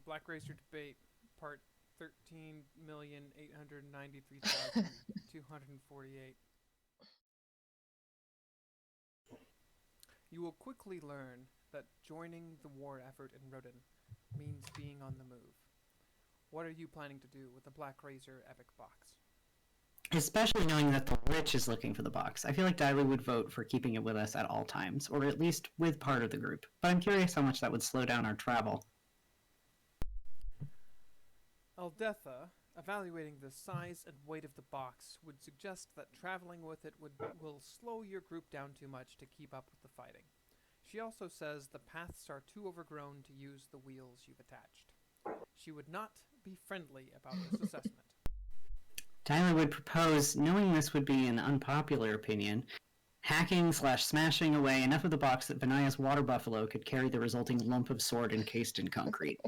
Blackrazor debate, part 13,893,248. You will quickly learn that joining the war effort in Rodin means being on the move. What are you planning to do with the Blackrazor epic box? Especially knowing that the Lich is looking for the box. I feel like Dyla would vote for keeping it with us at all times, or at least with part of the group. But I'm curious how much that would slow down our travel. Aldetha, evaluating the size and weight of the box, would suggest that traveling with it will slow your group down too much to keep up with the fighting. She also says the paths are too overgrown to use the wheels you've attached. She would not be friendly about this assessment. Tyler would propose, knowing this would be an unpopular opinion, hacking/smashing away enough of the box that Vinaya's water buffalo could carry the resulting lump of sword encased in concrete.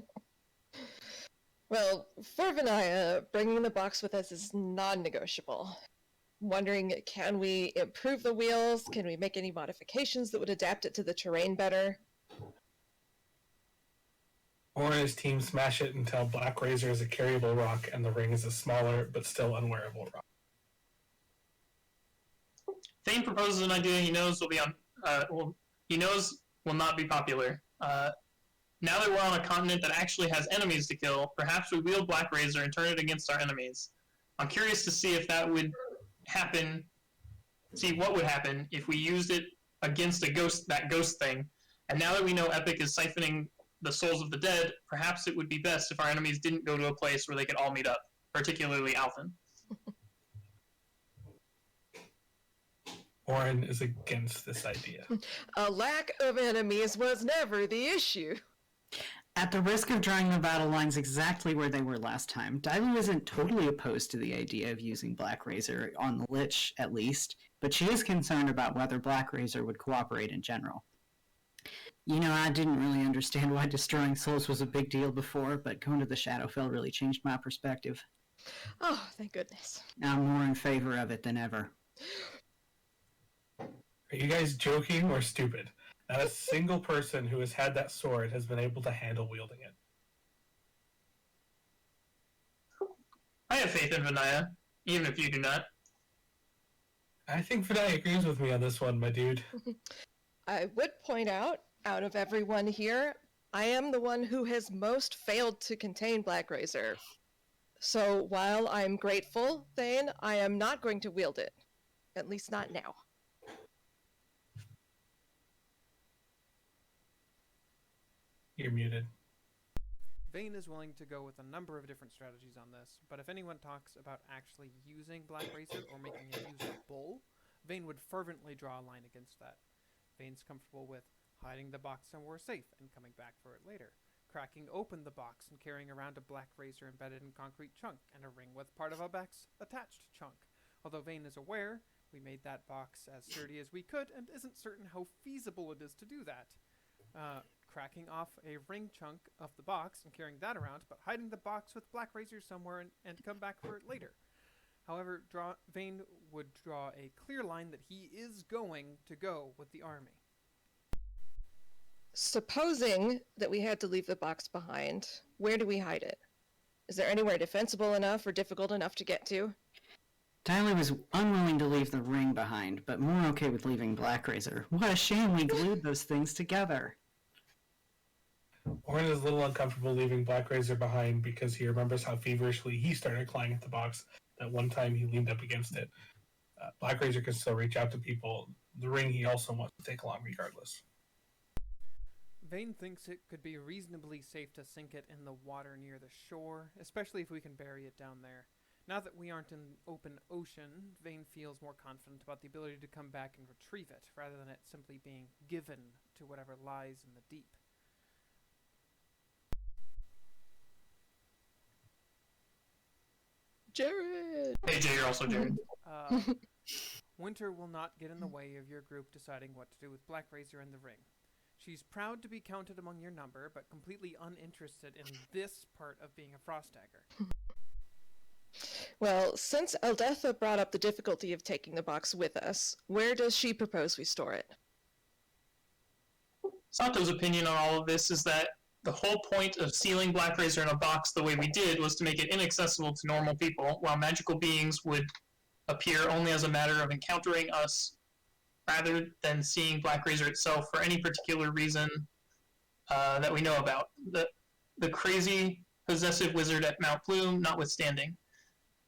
Well, for Vinaya, bringing the box with us is non-negotiable. Wondering, can we improve the wheels? Can we make any modifications that would adapt it to the terrain better? Or his team smash it until Blackrazor is a carryable rock and the ring is a smaller but still unwearable rock. Thane proposes an idea he knows will be will not be popular. Now that we're on a continent that actually has enemies to kill, perhaps we wield Blackrazor and turn it against our enemies. I'm curious to see if that would happen. See what would happen if we used it against that ghost thing. And now that we know Epic is siphoning the souls of the dead, perhaps it would be best if our enemies didn't go to a place where they could all meet up, particularly Alphen. Orin is against this idea. A lack of enemies was never the issue. At the risk of drawing the battle lines exactly where they were last time, Dailu isn't totally opposed to the idea of using Blackrazor on the Lich, at least, but she is concerned about whether Blackrazor would cooperate in general. You know, I didn't really understand why destroying souls was a big deal before, but going to the Shadowfell really changed my perspective. Oh, thank goodness. I'm more in favor of it than ever. Are you guys joking or stupid? Not a single person who has had that sword has been able to handle wielding it. I have faith in Vinaya, even if you do not. I think Vinaya agrees with me on this one, my dude. I would point out of everyone here, I am the one who has most failed to contain Blackrazor. So while I'm grateful, Thane, I am not going to wield it. At least not now. You're muted. Vane is willing to go with a number of different strategies on this, but if anyone talks about actually using Blackrazor or making it usable, Vane would fervently draw a line against that. Vane's comfortable with hiding the box somewhere safe and coming back for it later, cracking open the box and carrying around a Blackrazor embedded in concrete chunk and a ring with part of a box attached chunk. Although Vane is aware, we made that box as sturdy as we could and isn't certain how feasible it is to do that. Cracking off a ring chunk of the box and carrying that around, but hiding the box with Blackrazor somewhere and come back for it later. However, Vane would draw a clear line that he is going to go with the army. Supposing that we had to leave the box behind, where do we hide it? Is there anywhere defensible enough or difficult enough to get to? Tyler was unwilling to leave the ring behind, but more okay with leaving Blackrazor. What a shame we glued those things together. Orin is a little uncomfortable leaving Blackrazor behind because he remembers how feverishly he started clawing at the box that one time he leaned up against it. Blackrazor can still reach out to people. The ring he also wants to take along regardless. Vane thinks it could be reasonably safe to sink it in the water near the shore, especially if we can bury it down there. Now that we aren't in open ocean, Vane feels more confident about the ability to come back and retrieve it, rather than it simply being given to whatever lies in the deep. Jared! Hey Jay, you're also Jared. Winter will not get in the way of your group deciding what to do with Blackrazor and the ring. She's proud to be counted among your number, but completely uninterested in this part of being a Frost Dagger. Well, since Aldetha brought up the difficulty of taking the box with us, where does she propose we store it? Sato's opinion on all of this is that the whole point of sealing Blackrazor in a box the way we did was to make it inaccessible to normal people, while magical beings would appear only as a matter of encountering us rather than seeing Blackrazor itself for any particular reason that we know about. The crazy, possessive wizard at Mount Plume notwithstanding.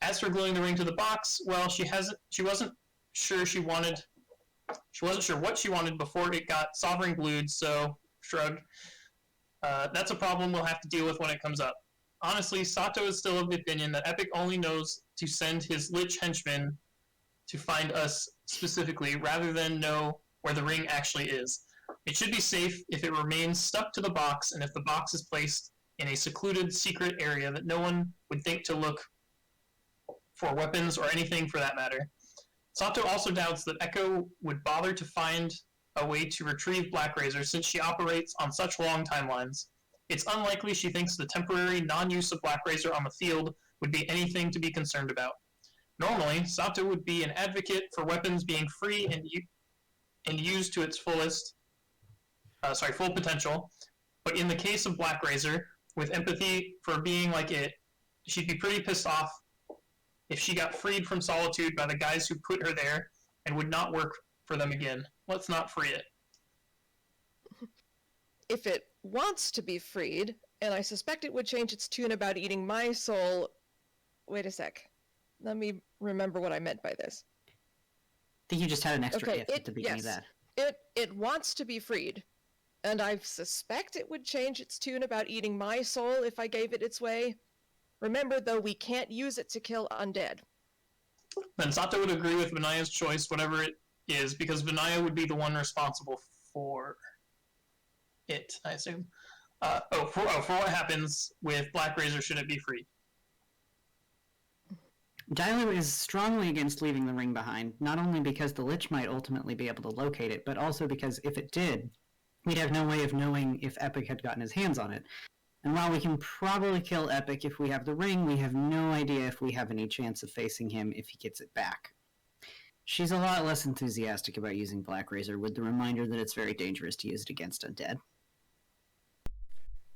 As for gluing the ring to the box, well, she wasn't sure what she wanted before it got sovereign glued, so shrugged. That's a problem we'll have to deal with when it comes up. Honestly, Sato is still of the opinion that Epic only knows to send his lich henchmen to find us specifically, rather than know where the ring actually is. It should be safe if it remains stuck to the box, and if the box is placed in a secluded, secret area that no one would think to look for weapons or anything for that matter. Sato also doubts that Echo would bother to find a way to retrieve Blackrazor since she operates on such long timelines. It's unlikely she thinks the temporary non-use of Blackrazor on the field would be anything to be concerned about. Normally, Sato would be an advocate for weapons being free and used to its full potential, but in the case of Blackrazor, with empathy for being like it, she'd be pretty pissed off if she got freed from solitude by the guys who put her there and would not work for them again. Let's not free it. If it wants to be freed, and I suspect it would change its tune about eating my soul... Wait a sec. Let me remember what I meant by this. I think you just had an extra if at the beginning of that. It wants to be freed, and I suspect it would change its tune about eating my soul if I gave it its way. Remember, though, we can't use it to kill undead. Then Sato would agree with Vinaya's choice, whatever it is, because Vinaya would be the one responsible for it, I assume. For what happens with Blackrazor should it be freed. Dailu is strongly against leaving the ring behind, not only because the Lich might ultimately be able to locate it, but also because if it did, we'd have no way of knowing if Epic had gotten his hands on it. And while we can probably kill Epic if we have the ring, we have no idea if we have any chance of facing him if he gets it back. She's a lot less enthusiastic about using Blackrazor, with the reminder that it's very dangerous to use it against undead.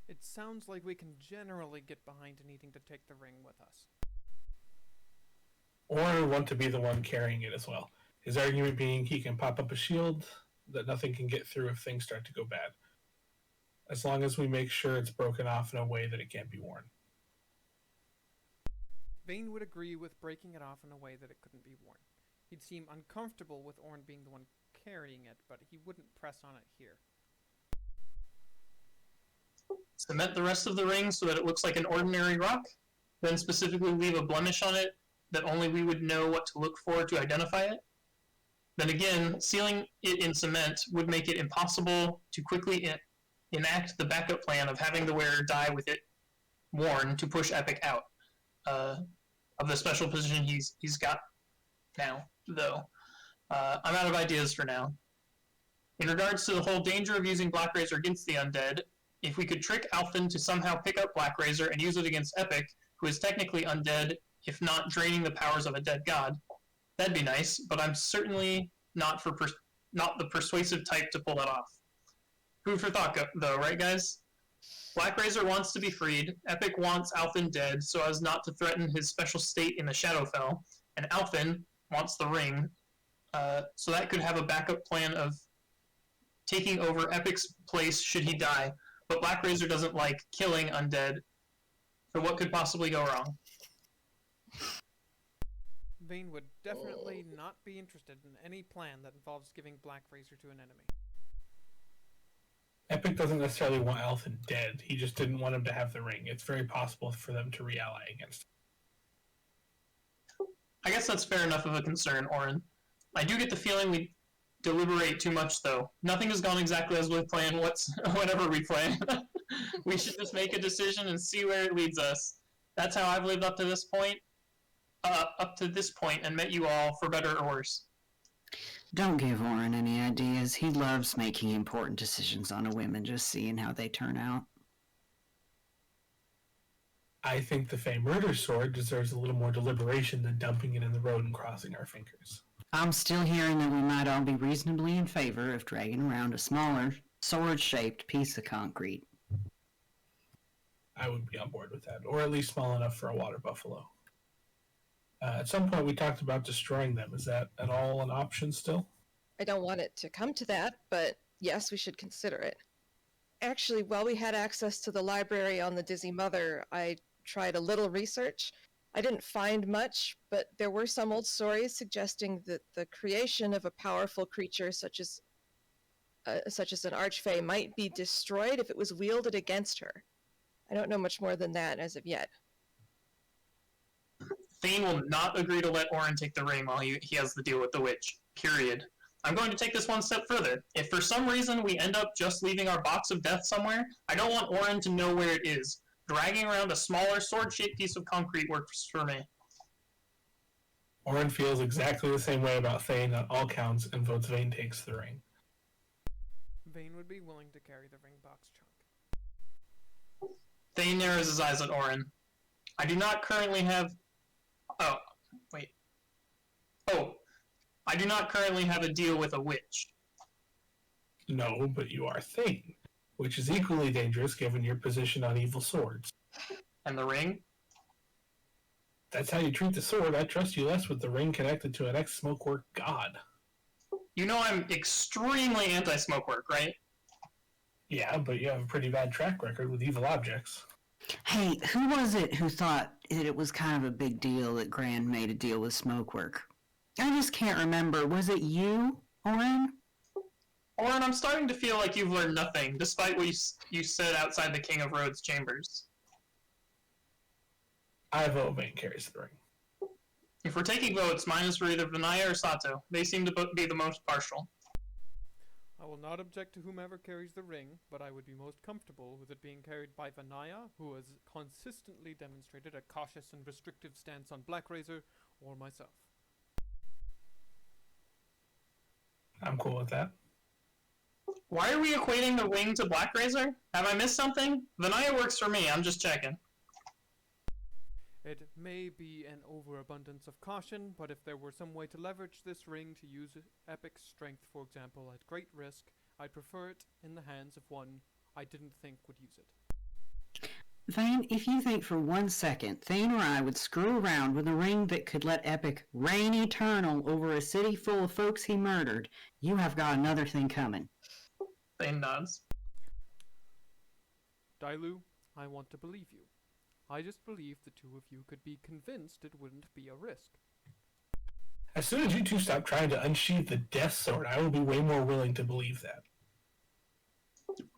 It sounds like we can generally get behind needing to take the ring with us. Or want to be the one carrying it as well. His argument being he can pop up a shield that nothing can get through if things start to go bad. As long as we make sure it's broken off in a way that it can't be worn. Vane would agree with breaking it off in a way that it couldn't be worn. He'd seem uncomfortable with Ornn being the one carrying it, but he wouldn't press on it here. Cement the rest of the ring so that it looks like an ordinary rock, then specifically leave a blemish on it that only we would know what to look for to identify it. Then again, sealing it in cement would make it impossible to quickly enact the backup plan of having the wearer die with it worn to push Epic out of the special position he's got now, though. I'm out of ideas for now. In regards to the whole danger of using Blackrazor against the undead, if we could trick Alphen to somehow pick up Blackrazor and use it against Epic, who is technically undead, if not draining the powers of a dead god, that'd be nice, but I'm certainly not the persuasive type to pull that off. Food for thought, though, right, guys? Blackrazor wants to be freed, Epic wants Alphen dead so as not to threaten his special state in the Shadowfell, and Alphen wants the ring, so that could have a backup plan of taking over Epic's place should he die, but Blackrazor doesn't like killing undead, so what could possibly go wrong? Vane would definitely not be interested in any plan that involves giving Blackrazor to an enemy. Epic doesn't necessarily want Alphen dead. He just didn't want him to have the ring. It's very possible for them to re-ally against him. I guess that's fair enough of a concern, Ornn. I do get the feeling we deliberate too much, though. Nothing has gone exactly as we planned. Whatever we plan. We should just make a decision and see where it leads us. That's how I've lived up to this point. And met you all for better or worse. Don't give Ornn any ideas. He loves making important decisions on a whim and just seeing how they turn out. I think the Fey Murder Sword deserves a little more deliberation than dumping it in the road and crossing our fingers. I'm still hearing that we might all be reasonably in favor of dragging around a smaller, sword-shaped piece of concrete. I would be on board with that, or at least small enough for a water buffalo. At some point, we talked about destroying them. Is that at all an option still? I don't want it to come to that, but yes, we should consider it. Actually, while we had access to the library on the Dizzy Mother, I tried a little research. I didn't find much, but there were some old stories suggesting that the creation of a powerful creature such as an archfey might be destroyed if it was wielded against her. I don't know much more than that as of yet. Thane will not agree to let Orin take the ring while he has the deal with the witch. Period. I'm going to take this one step further. If for some reason we end up just leaving our box of death somewhere, I don't want Orin to know where it is. Dragging around a smaller sword-shaped piece of concrete works for me. Orin feels exactly the same way about Thane on all counts and votes Vane takes the ring. Vane would be willing to carry the ring box chunk. Thane narrows his eyes at Orin. I do not currently have... Oh, wait. Oh, I do not currently have a deal with a witch. No, but you are Thane, which is equally dangerous given your position on evil swords. And the ring? That's how you treat the sword. I trust you less with the ring connected to an ex-smokework god. You know I'm extremely anti-smokework, right? Yeah, but you have a pretty bad track record with evil objects. Hey, who was it who thought that it was kind of a big deal that Gran made a deal with Smokework? I just can't remember. Was it you, Orin? Orin, I'm starting to feel like you've learned nothing, despite what you said outside the King of Rhodes chambers. I vote Vane carries the ring. If we're taking votes, mine is for either Vinaya or Sato. They seem to be the most partial. I will not object to whomever carries the ring, but I would be most comfortable with it being carried by Vinaya, who has consistently demonstrated a cautious and restrictive stance on Blackrazor, or myself. I'm cool with that. Why are we equating the ring to Blackrazor? Have I missed something? Vinaya works for me, I'm just checking. It may be an overabundance of caution, but if there were some way to leverage this ring to use epic strength, for example, at great risk, I'd prefer it in the hands of one I didn't think would use it. Vane, if you think for 1 second Thane or I would screw around with a ring that could let Epic reign eternal over a city full of folks he murdered, you have got another thing coming. Thane nods. Dailu, I want to believe you. I just believe the two of you could be convinced it wouldn't be a risk. As soon as you two stop trying to unsheath the death sword, I will be way more willing to believe that.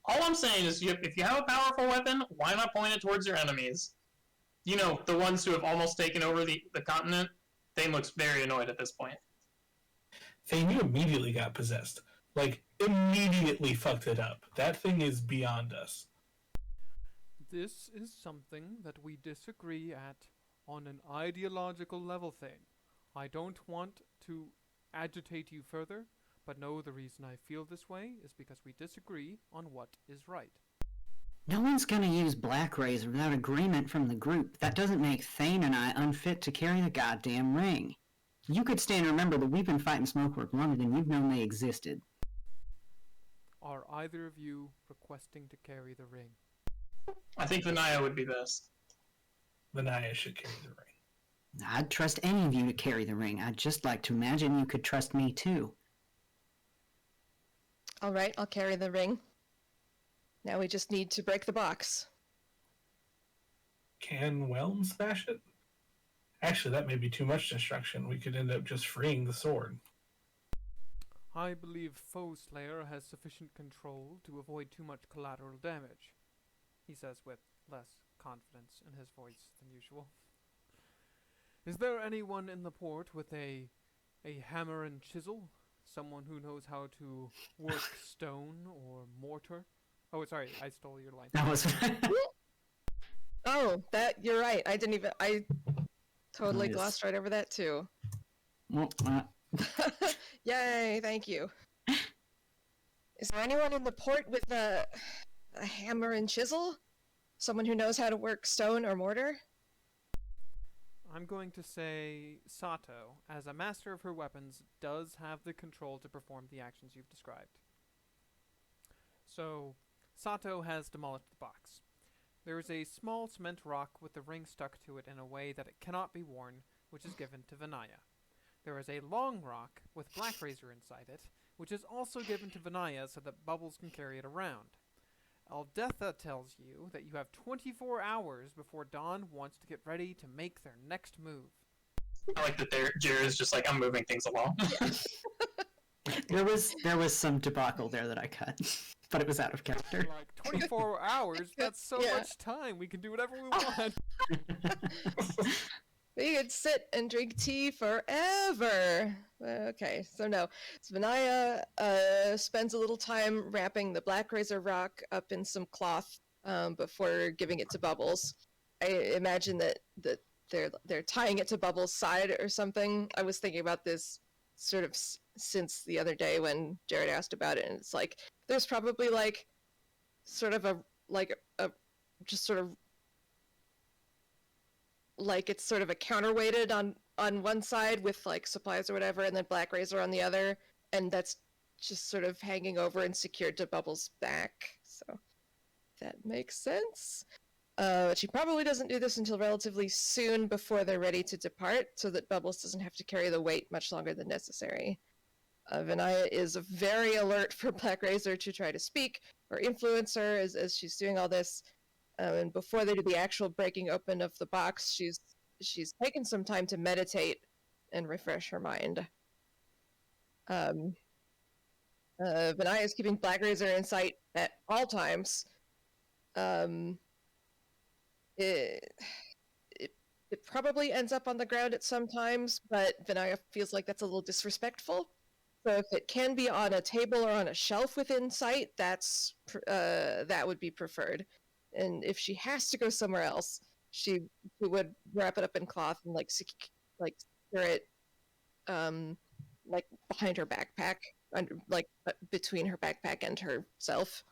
All I'm saying is, if you have a powerful weapon, why not point it towards your enemies? You know, the ones who have almost taken over the continent. Thane looks very annoyed at this point. Thane, you immediately got possessed. Like, immediately fucked it up. That thing is beyond us. This is something that we disagree at on an ideological level, Thane. I don't want to agitate you further, but know the reason I feel this way is because we disagree on what is right. No one's gonna use Blackrazor without agreement from the group. That doesn't make Thane and I unfit to carry the goddamn ring. You could stand and remember that we've been fighting Smokework longer than you've known they existed. Are either of you requesting to carry the ring? I think Vinaya would be best. Vinaya should carry the ring. I'd trust any of you to carry the ring. I'd just like to imagine you could trust me too. All right, I'll carry the ring. Now we just need to break the box. Can Whelm smash it? Actually, that may be too much destruction. We could end up just freeing the sword. I believe Foe Slayer has sufficient control to avoid too much collateral damage, he says with less confidence in his voice than usual. Is there anyone in the port with a hammer and chisel? Someone who knows how to work stone or mortar? Oh, sorry, I stole your line. That was... Oh, you're right. I totally Nice. glossed right over that too. Well, Yay, thank you. Is there anyone in the port with a hammer and chisel? Someone who knows how to work stone or mortar? I'm going to say Sato, as a master of her weapons, does have the control to perform the actions you've described. So, Sato has demolished the box. There is a small cement rock with the ring stuck to it in a way that it cannot be worn, which is given to Vinaya. There is a long rock with Blackrazor inside it, which is also given to Vinaya so that Bubbles can carry it around. Aldetha tells you that you have 24 hours before Dawn wants to get ready to make their next move. I like that Jared's just like, I'm moving things along. There was some debacle there that I cut, but it was out of character. Like, 24 hours? That's so Yeah. much time. We can do whatever we want. We could sit and drink tea forever. Okay, so no. So Vinaya spends a little time wrapping the Blackrazor rock up in some cloth before giving it to Bubbles. I imagine that they're tying it to Bubbles' side or something. I was thinking about this sort of since the other day when Jared asked about it, and it's like there's probably like sort of a just sort of like it's sort of a counterweighted on one side with like supplies or whatever, and then Blackrazor on the other, and that's just sort of hanging over and secured to Bubbles' back. So that makes sense. She probably doesn't do this until relatively soon before they're ready to depart, so that Bubbles doesn't have to carry the weight much longer than necessary. Vinaya is very alert for Blackrazor to try to speak or influence her as she's doing all this. And before they do the actual breaking open of the box, she's taken some time to meditate and refresh her mind. Vinaya is keeping Blackrazor in sight at all times. It probably ends up on the ground at some times, but Vinaya feels like that's a little disrespectful. So if it can be on a table or on a shelf within sight, that would be preferred. And if she has to go somewhere else, she would wrap it up in cloth and secure it, like behind her backpack, between her backpack and herself.